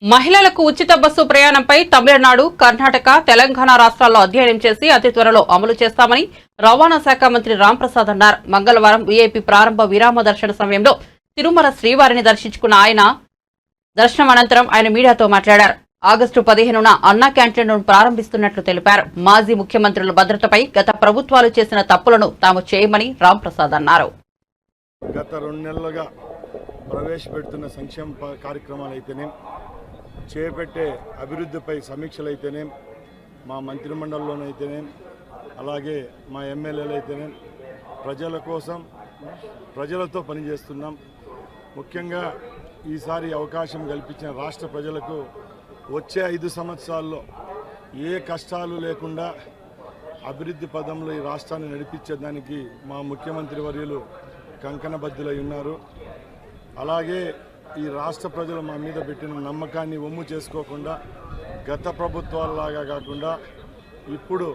మహిళలకు ఉచిత బస్సు ప్రయాణంపై తమిళనాడు, కర్ణాటక, తెలంగాణ రాష్ట్రాల్లో అధ్యయనం చేసి అతి త్వరలో అమలు చేస్తామని రవాణా శాఖ మంత్రి రాంప్రసాద్ అన్నారు. మంగళవారం వీఐపీ ప్రారంభ విరామ దర్శన సమయంలో తిరుమల శ్రీవారిని దర్శించుకున్న ఆయన దర్శనం అనంతరం ఆయన మీడియాతో మాట్లాడారు. ఆగస్టు 15న అన్నా క్యాంటీన్ను ప్రారంభిస్తున్నట్లు తెలిపారు. మాజీ ముఖ్యమంత్రుల భద్రతపై గత ప్రభుత్వాలు చేసిన తప్పులను తాము చేయమని రాంప్రసాద్ అన్నారు. గత 2 నెలలుగా ప్రవేశపెడుతున్న సంక్షేమ కార్యక్రమాలు అయితేనే, చేపట్టే అభివృద్ధిపై సమీక్షలు అయితేనే, మా మంత్రిమండలిలోనైతేనే, అలాగే మా ఎమ్మెల్యేలు అయితేనే ప్రజల కోసం ప్రజలతో పనిచేస్తున్నాం. ముఖ్యంగా ఈసారి అవకాశం కల్పించిన రాష్ట్ర ప్రజలకు వచ్చే 5 సంవత్సరాల్లో ఏ కష్టాలు లేకుండా అభివృద్ధి పదంలో ఈ రాష్ట్రాన్ని నడిపించేదానికి మా ముఖ్యమంత్రి వర్యులు కంకణబద్దులై ఉన్నారు. అలాగే ఈ రాష్ట్ర ప్రజలు మా మీద పెట్టిన నమ్మకాన్ని ఒమ్ము చేసుకోకుండా గత ప్రభుత్వాలలాగా కాకుండా ఇప్పుడు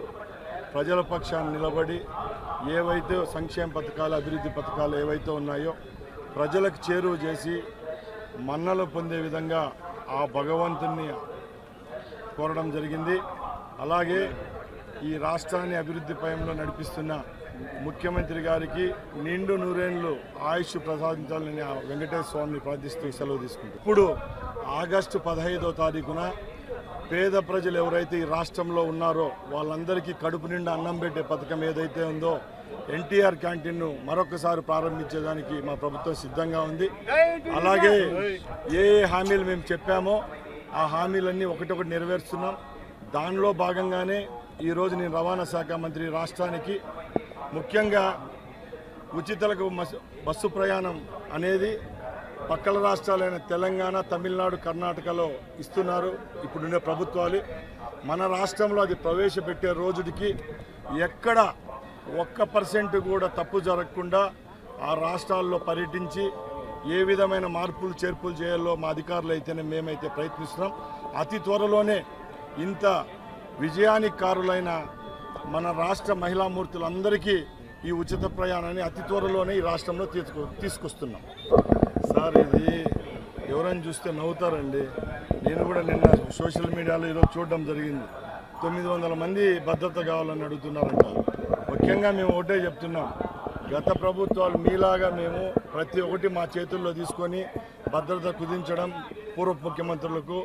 ప్రజల పక్షాన్ని నిలబడి ఏవైతే సంక్షేమ పథకాలు, అభివృద్ధి పథకాలు ఏవైతే ఉన్నాయో ప్రజలకు చేరువ చేసి మన్నలు పొందే విధంగా ఆ భగవంతుని కోరడం జరిగింది. అలాగే ఈ రాష్ట్రాన్ని అభివృద్ధి పయంలో నడిపిస్తున్న ముఖ్యమంత్రి గారికి నిండు నూరేళ్లు ఆయుష్ ప్రసాదించాలని వెంకటేశ్వర స్వామిని ప్రార్థిస్తూ సెలవు తీసుకుంటారు. ఇప్పుడు ఆగస్టు 15వ తారీఖున పేద ప్రజలు ఎవరైతే ఈ రాష్ట్రంలో ఉన్నారో వాళ్ళందరికీ కడుపు నిండా అన్నం పెట్టే పథకం ఏదైతే ఉందో ఎన్టీఆర్ క్యాంటీన్ను మరొకసారి ప్రారంభించేదానికి మా ప్రభుత్వం సిద్ధంగా ఉంది. అలాగే ఏ హామీలు మేము చెప్పామో ఆ హామీలన్నీ ఒకటొకటి నెరవేరుస్తున్నాం. దానిలో భాగంగానే ఈరోజు నేను రవాణా శాఖ మంత్రి రాష్ట్రానికి ముఖ్యంగా ఉచితలకు బస్సు ప్రయాణం అనేది పక్కల రాష్ట్రాలైన తెలంగాణ, తమిళనాడు, కర్ణాటకలో ఇస్తున్నారు ఇప్పుడుండే ప్రభుత్వాలు. మన రాష్ట్రంలో అది ప్రవేశపెట్టే రోజుకి ఎక్కడ 1% కూడా తప్పు జరగకుండా ఆ రాష్ట్రాల్లో పర్యటించి ఏ విధమైన మార్పులు చేర్పులు చేయాలో మా అధికారులు అయితేనే మేమైతే ప్రయత్నిస్తున్నాం. అతి త్వరలోనే ఇంత విజయానికి కారులైన మన రాష్ట్ర మహిళామూర్తులందరికీ ఈ ఉచిత ప్రయాణాన్ని అతి త్వరలోనే ఈ రాష్ట్రంలో తీసుకొస్తున్నాం. సార్, ఇది ఎవరైనా చూస్తే నవ్వుతారండి. నేను కూడా నిన్న సోషల్ మీడియాలో ఈరోజు చూడడం జరిగింది. 900 మంది భద్రత కావాలని అడుగుతున్నారంట. ముఖ్యంగా మేము ఒకటే చెప్తున్నాం, గత ప్రభుత్వాలు మీలాగా మేము ప్రతి ఒక్కటి మా చేతుల్లో తీసుకొని భద్రత కుదించడం పూర్వ ముఖ్యమంత్రులకు